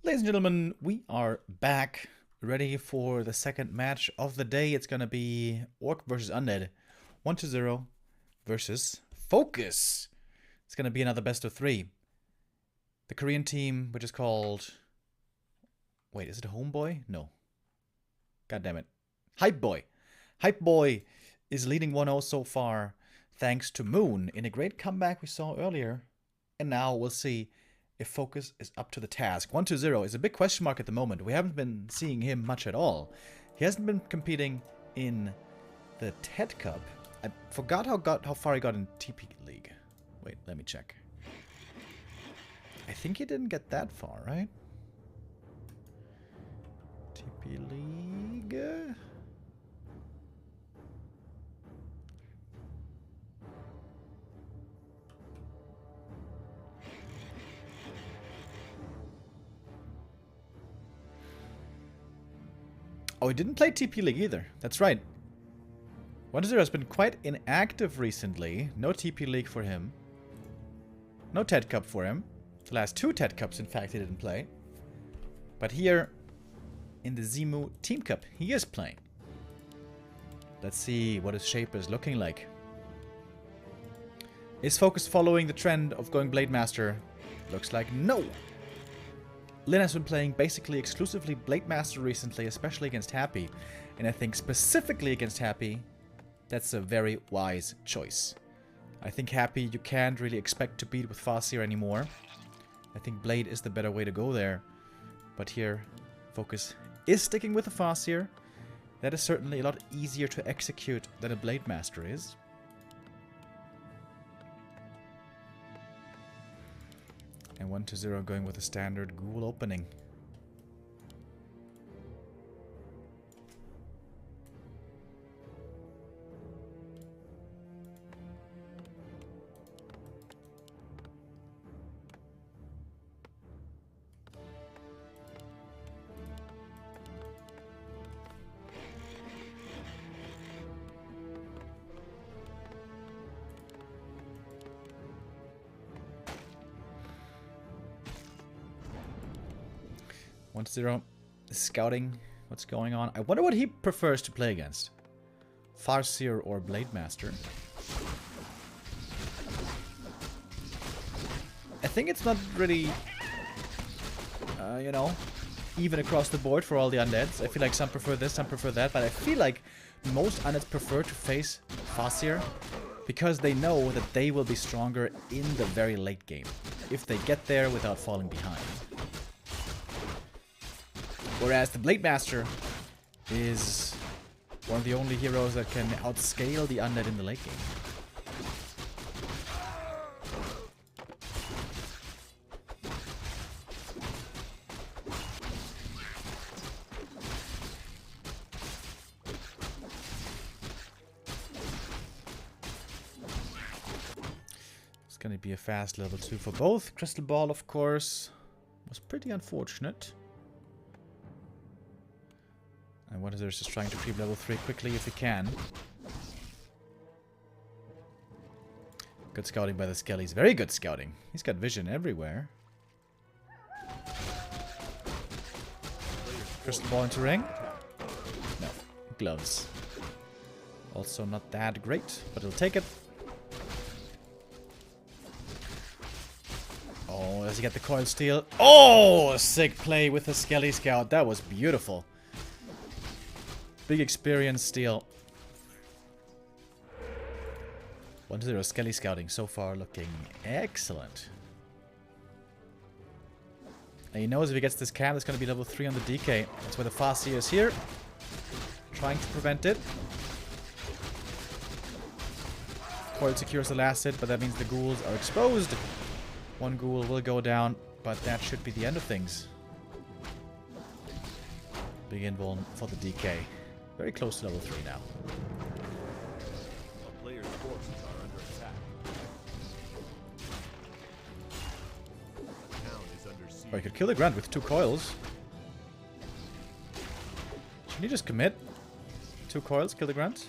Ladies and gentlemen, we are back, ready for the second match of the day. It's gonna be Orc versus Undead, 1-0 versus FoCuS. It's gonna be another best of 3. The Korean team, which is called... Wait, is it Homeboy? No. God damn it. Hype Boy. Hype Boy is leading 1-0 so far, thanks to Moon in a great comeback we saw earlier. And now we'll see if FoCuS is up to the task. 1-0 is a big question mark at the moment. We haven't been seeing him much at all. He hasn't been competing in the TED Cup. I forgot how far he got in TP League. Wait, let me check. I think he didn't get that far, right? TP League... Oh, he didn't play TP League either. That's right. 1-0 has been quite inactive recently. No TP League for him. No TED Cup for him. The last 2 TED Cups, in fact, he didn't play. But here, in the Zimu Team Cup, he is playing. Let's see what his shape is looking like. Is FoCuS following the trend of going Blade Master? Looks like no. Lin has been playing basically exclusively Blade Master recently, especially against Happy. And I think specifically against Happy, that's a very wise choice. I think Happy you can't really expect to beat with FoCuS anymore. I think Blade is the better way to go there. But here, FoCuS is sticking with the FoCuS. That is certainly a lot easier to execute than a Blade Master is. And 1-0 going with a standard ghoul opening. Zero scouting what's going on. I wonder what he prefers to play against. FoCuS or Blade Master. I think it's not really, you know, even across the board for all the undeads. I feel like some prefer this, some prefer that, but I feel like most undeads prefer to face FoCuS because they know that they will be stronger in the very late game if they get there without falling behind. Whereas the Blade Master is one of the only heroes that can outscale the undead in the late game. It's going to be a fast level 2 for both. Crystal Ball, of course, was pretty unfortunate. And 1-0 is just trying to creep level 3 quickly if he can. Good scouting by the Skellies. Very good scouting. He's got vision everywhere. Crystal Ball into ring. No. Gloves. Also not that great, but he'll take it. Oh, does he get the coil steal? Oh, a sick play with the Skelly Scout. That was beautiful. Big experience steal. 1-0 Skelly scouting so far looking excellent. And he knows if he gets this cam, it's going to be level 3 on the DK. That's where the FoCuS is here. Trying to prevent it. Coil secures the last hit, but that means the ghouls are exposed. One ghoul will go down, but that should be the end of things. Big invuln for the DK. Very close to level 3 now. A player's forces are under attack. The town is under siege. Oh, he could kill the Grunt with 2 coils. Can you just commit? 2 coils, kill the Grunt?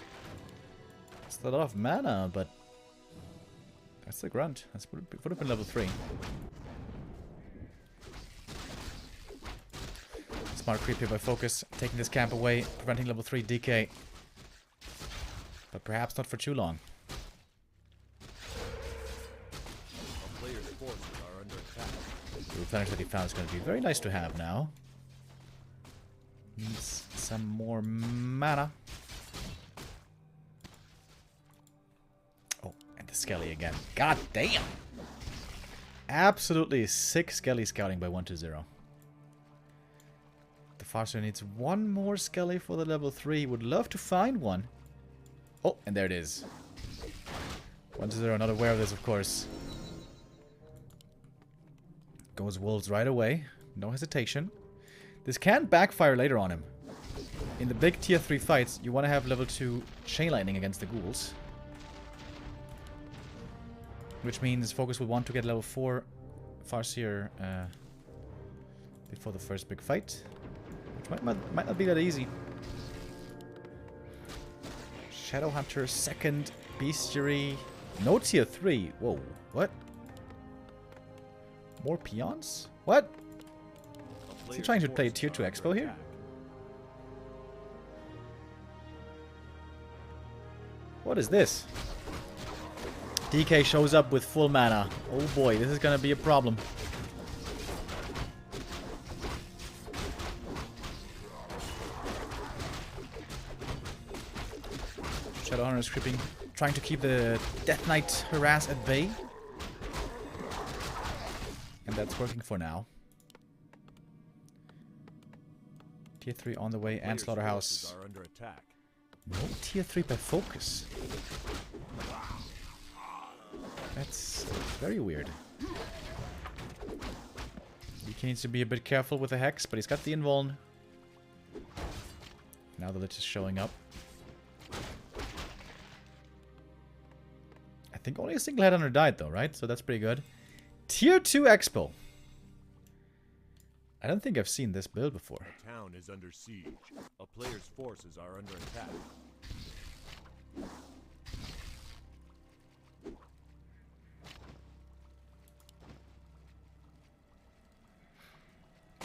It's a lot of mana, but that's the Grunt. That would have been level 3. smart creep here by FoCuS, taking this camp away, preventing level 3 DK. But perhaps not for too long. A player's forces are under attack. The replenish that he found is going to be very nice to have now. Needs some more mana. Oh, and the Skelly again. God damn! Absolutely sick Skelly scouting by 120. The Farseer needs one more Skelly for the level 3. Would love to find one. Oh, and there it is. 120, not aware of this, of course. Goes Wolves right away. No hesitation. This can backfire later on him. In the big tier 3 fights, you want to have level 2 Chain Lightning against the ghouls. Which means FoCuS will want to get level 4 Farseer before the first big fight. Which might not be that easy. Shadowhunter, second Bestiary. No tier 3. Whoa, what? More peons? What? Is he trying to play tier 2 Expo here? What is this? DK shows up with full mana. Oh boy, this is gonna be a problem. Shadowhunter is creeping, trying to keep the Death Knight harass at bay. And that's working for now. Tier 3 on the way and Slaughterhouse. Are under attack. No tier 3 by FoCuS. That's very weird. DK needs to be a bit careful with the Hex, but he's got the Invuln. Now the Lich is showing up. I think only a single Headhunter died though, right? So that's pretty good. Tier 2 Expo. I don't think I've seen this build before. The town is under siege. A player's forces are under attack.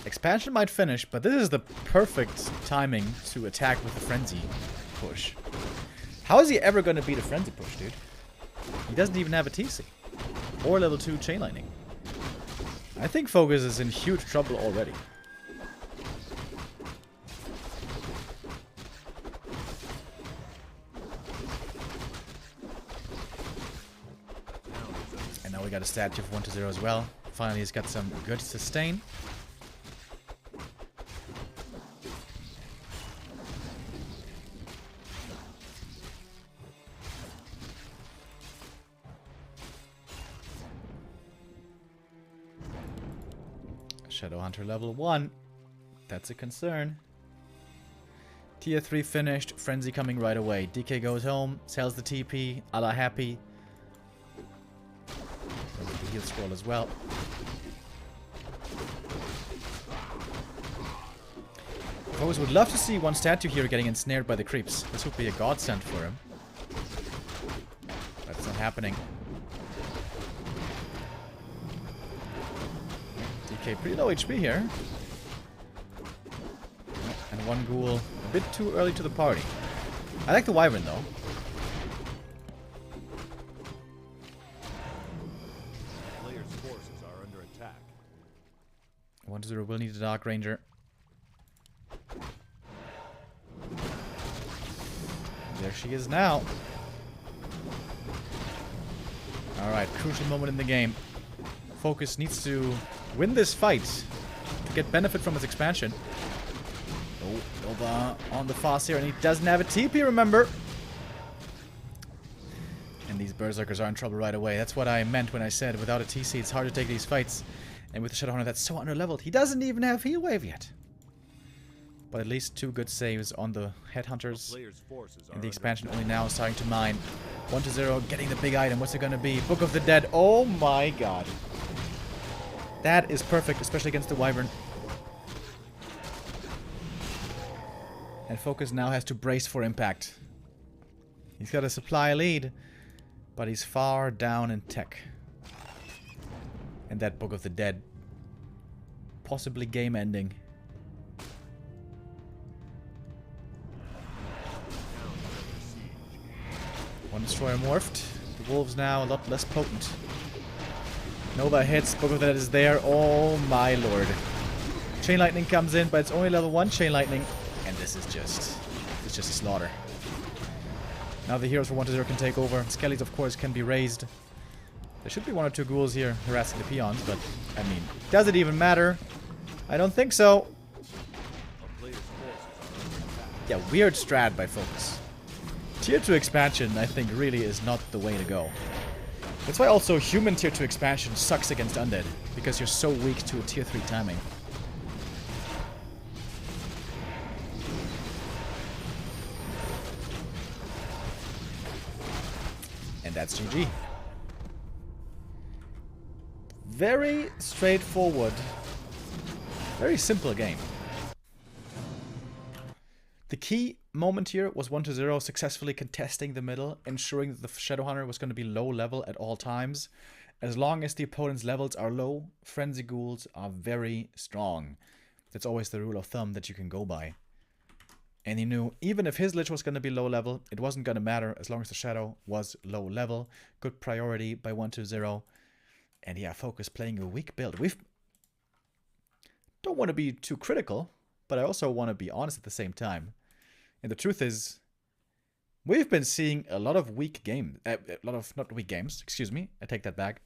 Expansion might finish, but this is the perfect timing to attack with the Frenzy push. How is he ever going to beat a Frenzy push, dude? He doesn't even have a TC. Or level 2 Chain Lightning. I think FoCuS is in huge trouble already. And now we got a statue of 120 as well. Finally, he's got some good sustain. Shadowhunter level 1. That's a concern. Tier 3 finished. Frenzy coming right away. DK goes home. Sells the TP. Allah happy. There's the heal scroll as well. FoCuS would love to see one statue here getting ensnared by the creeps. This would be a godsend for him. But it's not happening. Okay, pretty low HP here. And one ghoul a bit too early to the party. I like the Wyvern though. Player's forces are under attack. 120 will need a Dark Ranger. There she is now. Alright, crucial moment in the game. FoCuS needs to win this fight to get benefit from its expansion. Oh, Nova on the Farseer, and he doesn't have a TP, remember? And these Berserkers are in trouble right away. That's what I meant when I said without a TC it's hard to take these fights. And with the Shadowhunter that's so under-leveled, he doesn't even have Heal Wave yet. But at least 2 good saves on the Headhunters. And the expansion only now is starting to mine. 120 getting the big item. What's it gonna be? Book of the Dead. Oh my god. That is perfect, especially against the Wyvern. And FoCuS now has to brace for impact. He's got a supply lead, but he's far down in tech. And that Book of the Dead, possibly game ending. Destroyer morphed. The wolves now a lot less potent. Nova hits, Book of the Dead is there. Oh my lord. Chain Lightning comes in, but it's only level 1 Chain Lightning. And this is just... it's just a slaughter. Now the heroes for 1-0 can take over. Skellies, of course, can be raised. There should be 1 or 2 ghouls here harassing the peons, but, I mean, does it even matter? I don't think so. Yeah, weird strat by FoCuS. Tier 2 expansion, I think, really is not the way to go. That's why also human Tier 2 expansion sucks against Undead, because you're so weak to a Tier 3 timing. And that's GG. Very straightforward. Very simple game. The key moment here was 1-0 successfully contesting the middle, ensuring that the Shadowhunter was going to be low level at all times. As long as the opponent's levels are low, Frenzy Ghouls are very strong. That's always the rule of thumb that you can go by. And he knew even if his Lich was going to be low level, it wasn't going to matter as long as the Shadow was low level. Good priority by 1-0. And yeah, FoCuS playing a weak build. Don't want to be too critical, but I also want to be honest at the same time. And the truth is, we've been seeing a lot of weak games. Not weak games, excuse me. I take that back.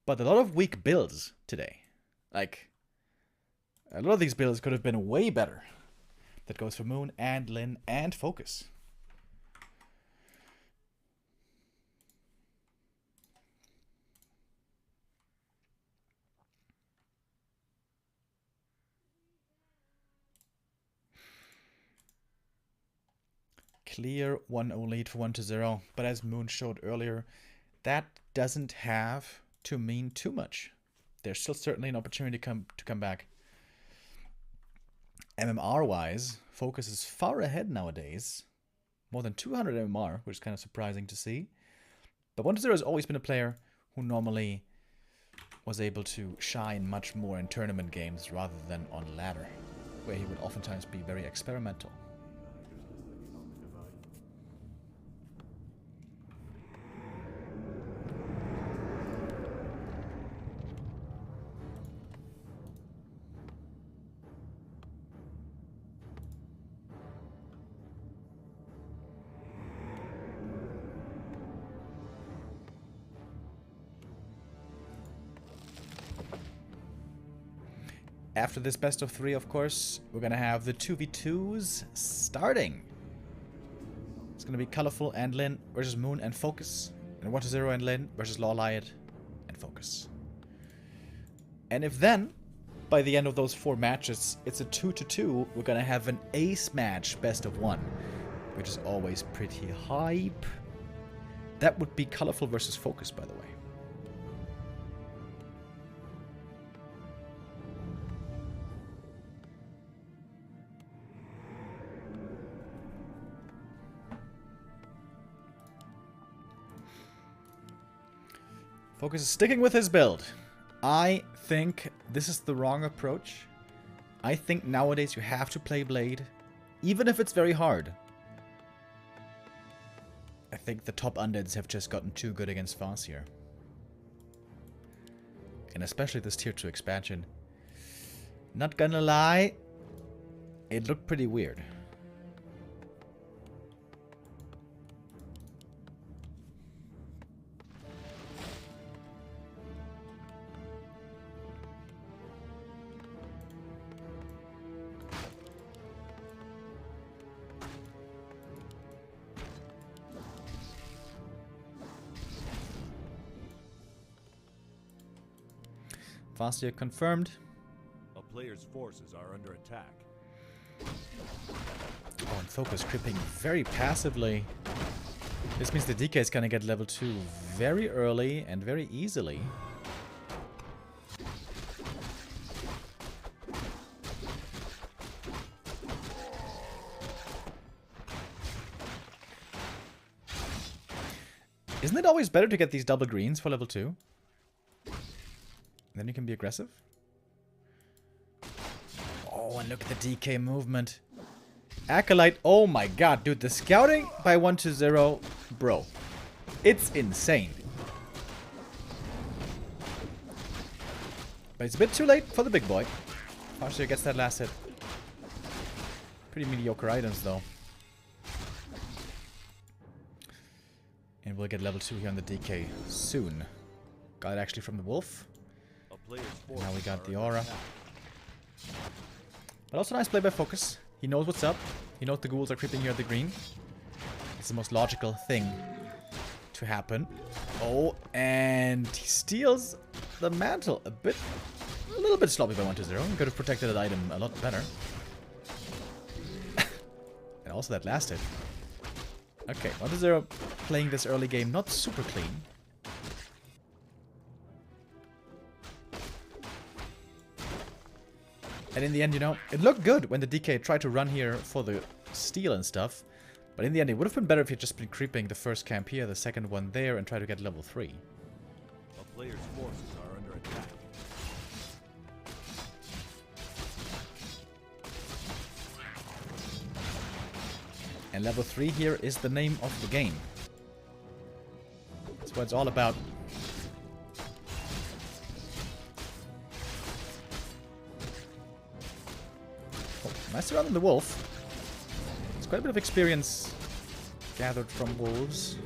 But a lot of weak builds today. Like, a lot of these builds could have been way better. That goes for Moon and Lin and FoCuS. Clear 1-0 lead for 1-0, but as Moon showed earlier, that doesn't have to mean too much. There's still certainly an opportunity to come back. MMR-wise, FoCuS is far ahead nowadays. More than 200 MMR, which is kind of surprising to see. But 1-0 has always been a player who normally was able to shine much more in tournament games rather than on ladder, where he would oftentimes be very experimental. After this best of 3, of course, we're going to have the 2v2s starting. It's going to be Colorful and Lin versus Moon and FoCuS. And 1-0 and Lin versus Lawlight and FoCuS. And if then, by the end of those 4 matches, it's a 2-2, we're going to have an ace match best of 1. Which is always pretty hype. That would be Colorful versus FoCuS, by the way. FoCuS is sticking with his build. I think this is the wrong approach. I think nowadays you have to play Blade, even if it's very hard. I think the top undeads have just gotten too good against FoCuS. And especially this tier 2 expansion. Not gonna lie, it looked pretty weird. FoCuS confirmed. A player's forces are under attack. Oh, and FoCuS creeping very passively. This means the DK is gonna get level 2 very early and very easily. Isn't it always better to get these double greens for level 2? Then you can be aggressive. Oh, and look at the DK movement. Acolyte, oh my god, dude, the scouting by 1-0 Bro. It's insane. But it's a bit too late for the big boy. Farseer gets that last hit. Pretty mediocre items, though. And we'll get level 2 here on the DK soon. Got it actually from the wolf. Now we got the aura. But also nice play by FoCuS. He knows what's up. He knows the ghouls are creeping here at the green. It's the most logical thing to happen. Oh, and he steals the mantle a little bit sloppy by 1-0. He could have protected that item a lot better. And also that last hit. Okay, 1-0 playing this early game not super clean. And in the end, you know, it looked good when the DK tried to run here for the steal and stuff. But in the end, it would have been better if he'd just been creeping the first camp here, the second one there, and try to get level 3. A player's forces are under attack. And level 3 here is the name of the game. That's what it's all about. Oh, nice run on the wolf. It's quite a bit of experience gathered from wolves.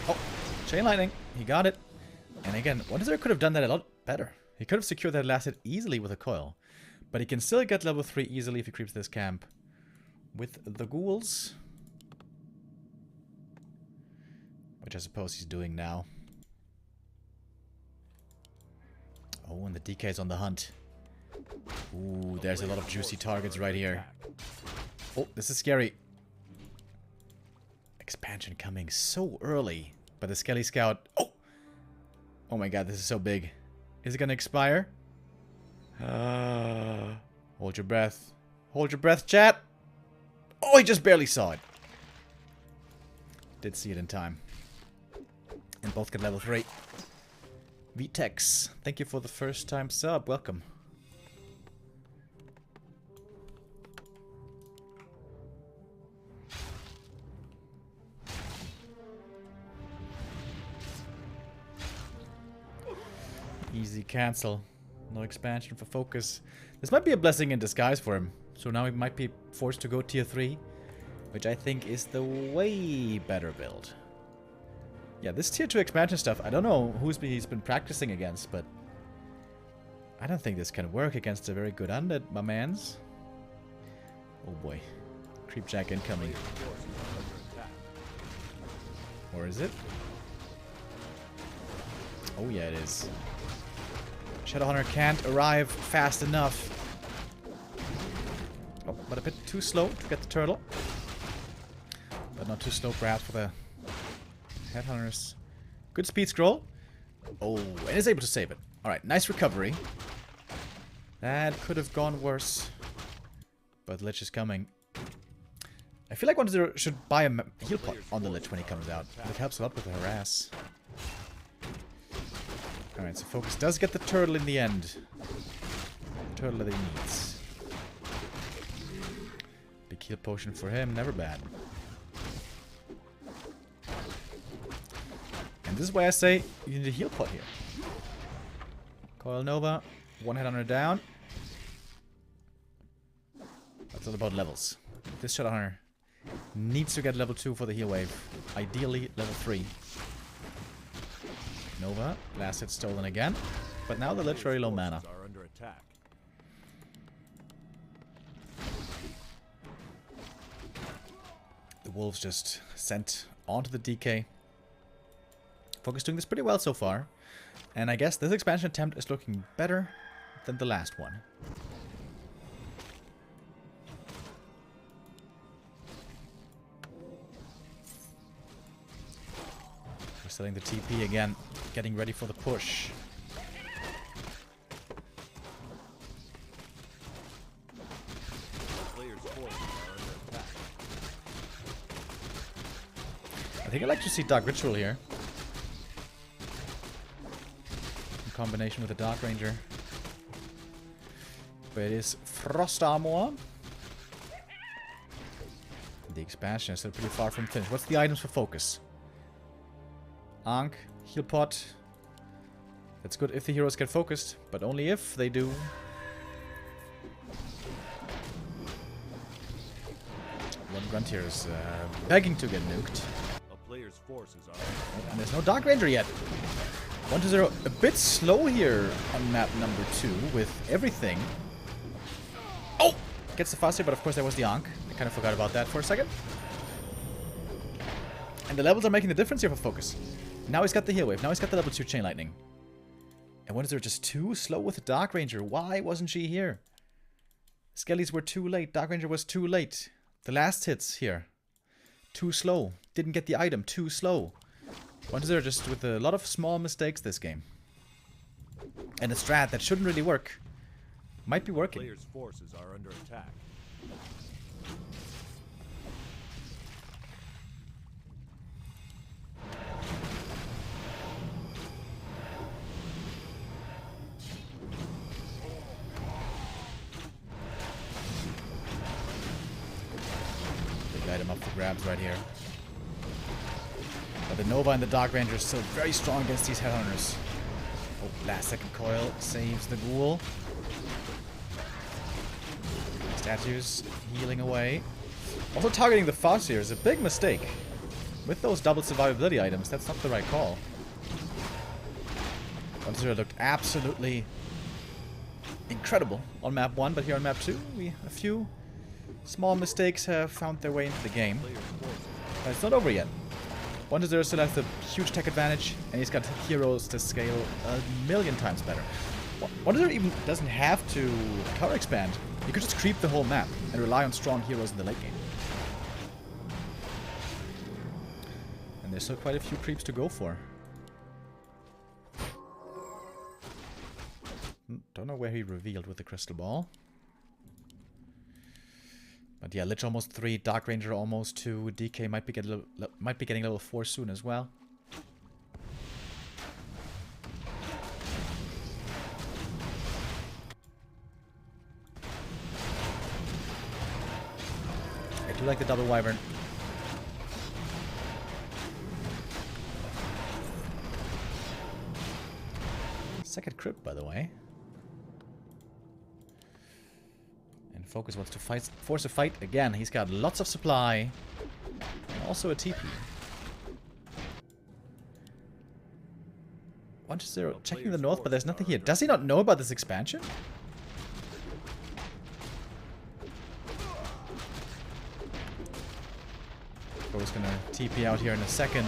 Oh, chain lightning. He got it. And again, 1-0 could have done that a lot better. He could have secured that last hit easily with a coil. But he can still get level 3 easily if he creeps this camp with the ghouls. Which I suppose he's doing now. Oh, and the DK is on the hunt. Ooh, there's a lot of juicy targets right here. Oh, this is scary. Expansion coming so early. But the Skelly Scout... Oh! Oh my god, this is so big. Is it gonna expire? Hold your breath. Hold your breath, chat! Oh, he just barely saw it. Did see it in time. And both get level 3. VTEX, thank you for the first time sub. Welcome. Easy cancel. No expansion for FoCuS. This might be a blessing in disguise for him. So now he might be forced to go tier 3. Which I think is the way better build. Yeah, this tier 2 expansion stuff, I don't know who he's been practicing against, but I don't think this can work against a very good undead, my mans. Oh boy. Creepjack incoming. Or is it? Oh yeah, it is. Shadowhunter can't arrive fast enough. Oh, but a bit too slow to get the turtle. But not too slow perhaps for the Headhunters. Good speed scroll. Oh, and is able to save it. Alright, nice recovery. That could have gone worse. But the Lich is coming. I feel like 1-0 should buy a heal pot on the Lich when he comes out. It helps a lot with the harass. Alright, so FoCuS does get the turtle in the end. The turtle that he needs. Big heal potion for him, never bad. And this is why I say you need a heal pot here. Coil Nova, one Headhunter down. That's all about levels. This Shadowhunter needs to get level 2 for the heal wave. Ideally level 3. Nova, last hit stolen again. But now the Lich very low mana. The wolves just sent onto the DK. FoCuS doing this pretty well so far. And I guess this expansion attempt is looking better than the last one. We're setting the TP again, getting ready for the push. I think I'd like to see Dark Ritual here. In combination with the Dark Ranger. But it is Frost Armor. The expansion is still pretty far from finished. What's the items for FoCuS? Ankh, Heal Pot. That's good if the heroes get focused, but only if they do. One grunt here is begging to get nuked. A player's forces are. And there's no Dark Ranger yet. 1-0. A bit slow here on map number 2 with everything. Oh! Gets the faster, but of course there was the Ankh. I kind of forgot about that for a second. And the levels are making the difference here for FoCuS. Now he's got the heal wave. Now he's got the level 2 chain lightning. And 1-0 just too slow with the Dark Ranger. Why wasn't she here? Skellies were too late. Dark Ranger was too late. The last hits here. Too slow. Didn't get the item. Too slow. 1-0 just with a lot of small mistakes this game. And a strat that shouldn't really work. Might be working. Players' forces are under attack. Item up for grabs right here. But the Nova and the Dark Ranger are still very strong against these Headhunters. Oh, last second coil saves the ghoul. Statues healing away. Also targeting the FoCuS here is a big mistake. With those double survivability items, that's not the right call. 1-0 looked absolutely incredible on map 1, but here on map 2, a few small mistakes have found their way into the game. But it's not over yet. 1-0 still has the huge tech advantage, and he's got heroes to scale a million times better. 1-0 even doesn't have to cover expand. You could just creep the whole map and rely on strong heroes in the late game. And there's still quite a few creeps to go for. Don't know where he revealed with the crystal ball. But yeah, Lich almost 3, Dark Ranger almost 2, DK might be getting level 4 soon as well. I do like the double wyvern. Second crypt, by the way. FoCuS wants to force a fight again. He's got lots of supply. And also a TP. 1-0 checking the north, but there's nothing here. Does he not know about this expansion? FoCuS gonna TP out here in a second.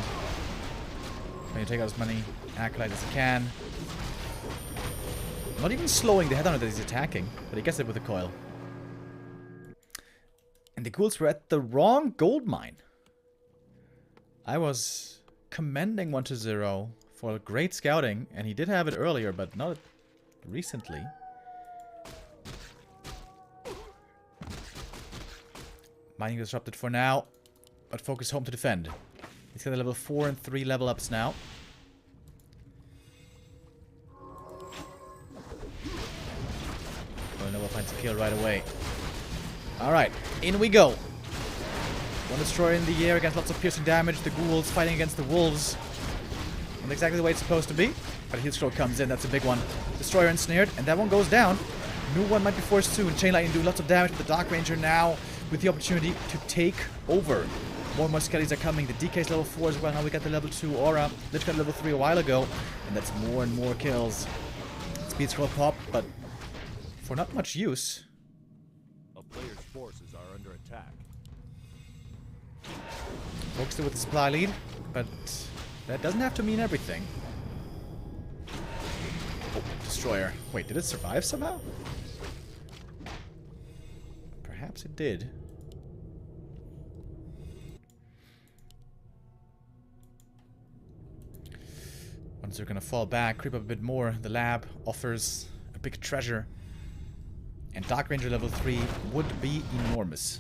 Gonna take out as many acolytes as he can. Not even slowing the headhunter that he's attacking, but he gets it with a coil. And the ghouls were at the wrong gold mine. I was commending 1-0 for great scouting, and he did have it earlier, but not recently. Mining disrupted for now, but FoCuS home to defend. He's got a level 4 and 3 level ups now. Well, Nova finds a kill right away. Alright, in we go. One destroyer in the air against lots of piercing damage. The ghouls fighting against the wolves. Not exactly the way it's supposed to be. But a heal stroke comes in, that's a big one. Destroyer ensnared, and that one goes down. New one might be forced soon. Chain Lightning do lots of damage with the Dark Ranger now with the opportunity to take over. More and more skellies are coming. The DK's level 4 as well. Now we got the level 2 aura. Lich got level 3 a while ago. And that's more and more kills. Speed scroll pop, but for not much use. Players' forces are under attack. FoCuS still with the supply lead, but that doesn't have to mean everything. Oh, destroyer. Wait, did it survive somehow? Perhaps it did. Once they're gonna fall back, creep up a bit more. The lab offers a big treasure. And Dark Ranger level 3 would be enormous.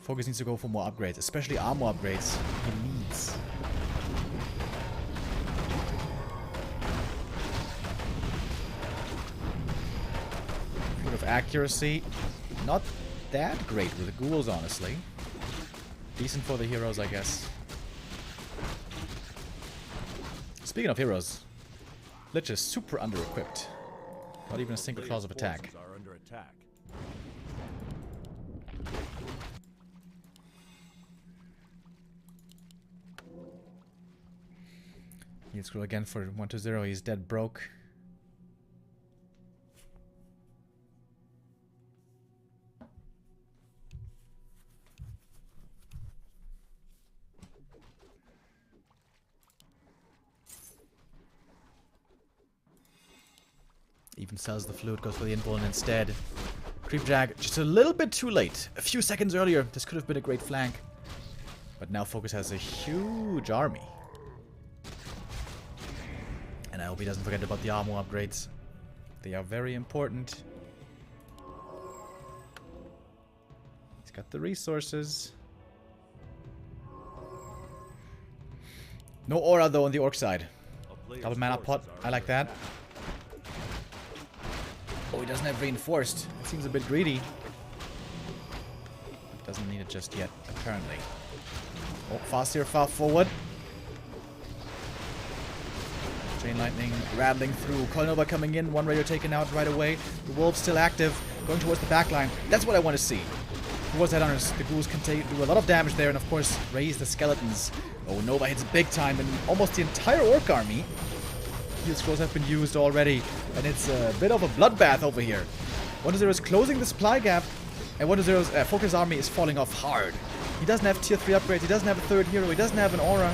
FoCuS needs to go for more upgrades, especially armor upgrades. He needs. accuracy. Not that great with the ghouls, honestly. Decent for the heroes, I guess. Speaking of heroes, Lich is super under-equipped. Not even a single clause of attack. Are under attack. He'll screw again for 1-0. He's dead broke. Even sells the flute, goes for the invuln instead. Creep Jag just a little bit too late. A few seconds earlier, this could have been a great flank. But now FoCuS has a huge army. And I hope he doesn't forget about the armor upgrades. They are very important. He's got the resources. No aura though on the orc side. Double mana pot, I like that. Oh, he doesn't have reinforced. It seems a bit greedy. Doesn't need it just yet, apparently. Oh, fast here, far forward. Chain lightning rattling through. Coilnova coming in. One radio taken out right away. The wolves still active. Going towards the back line. That's what I want to see. Towards headhunters, the ghouls can do a lot of damage there and of course raise the skeletons. Oh, Nova hits big time and almost the entire orc army. Heal scrolls have been used already, and it's a bit of a bloodbath over here. 1-0 is closing the supply gap, and 1-0's FoCuS army is falling off hard. He doesn't have tier 3 upgrades, he doesn't have a third hero, he doesn't have an aura.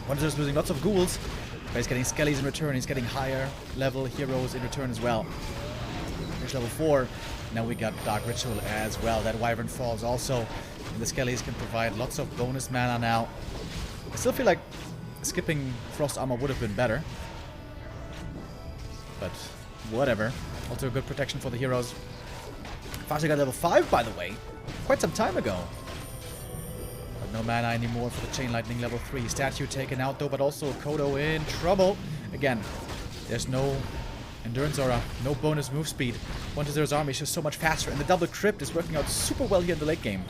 1-0 is losing lots of ghouls, but he's getting skellies in return, he's getting higher level heroes in return as well. Finish level 4, now we got Dark Ritual as well. That Wyvern falls also, and the skellies can provide lots of bonus mana now. I still feel like skipping Frost Armor would have been better. But whatever. Also a good protection for the heroes. Faster got level 5, by the way. Quite some time ago. But no mana anymore for the Chain Lightning level 3. Statue taken out though, but also Kodo in trouble. Again, there's no endurance aura, no bonus move speed. 1-0's army is just so much faster, and the double crypt is working out super well here in the late game.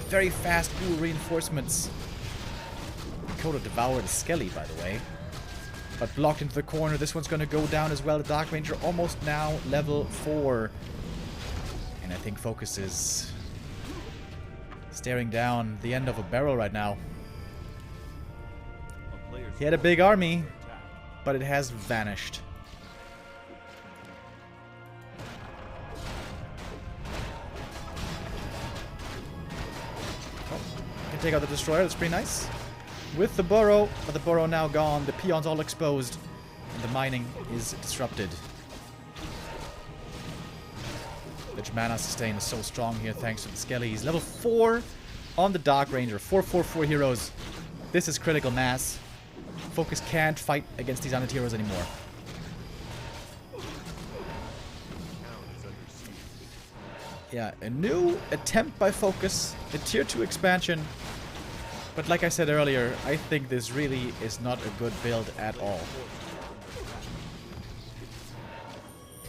Very fast ghoul reinforcements. Kodo devoured a Skelly, by the way. But blocked into the corner. This one's going to go down as well. The Dark Ranger almost now level 4. And I think FoCuS is staring down the end of a barrel right now. He had a big army, but it has vanished. Oh, can take out the Destroyer. That's pretty nice. With the burrow, but the burrow now gone, the peons all exposed, and the mining is disrupted. Lich mana sustain is so strong here thanks to the Skellies. Level 4 on the Dark Ranger. 4/4/4 heroes. This is critical mass. FoCuS can't fight against these undead heroes anymore. Yeah, a new attempt by FoCuS, the tier 2 expansion. But like I said earlier, I think this really is not a good build at all.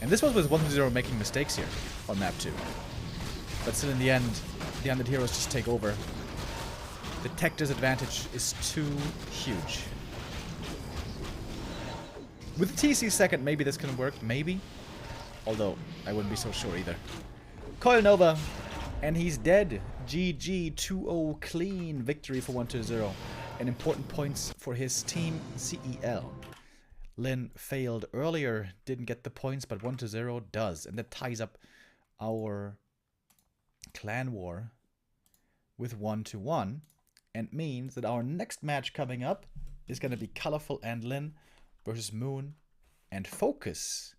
And this was with 1-0 making mistakes here on map 2. But still in the end, the undead heroes just take over. The tech disadvantage is too huge. With TC second, maybe this can work, maybe. Although, I wouldn't be so sure either. Coilnova, and he's dead. GG 2-0 clean victory for 1-0. And important points for his team, CEL. Lin failed earlier, didn't get the points, but 1-0 does. And that ties up our clan war with 1-1. And means that our next match coming up is going to be Colorful and Lin versus Moon and FoCuS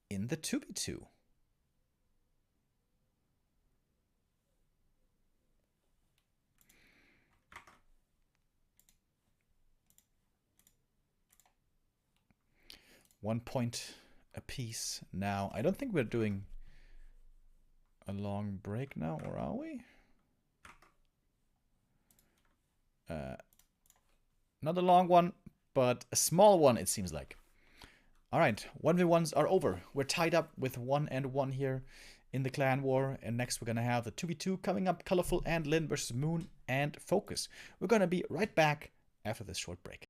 in the 2v2. One point apiece now. I don't think we're doing a long break now, or are we? Not a long one, but a small one, it seems like. All right, 1v1s are over. We're tied up with 1-1 here in the clan war. And next we're going to have the 2v2 coming up. Colorful and Lin versus Moon and FoCuS. We're going to be right back after this short break.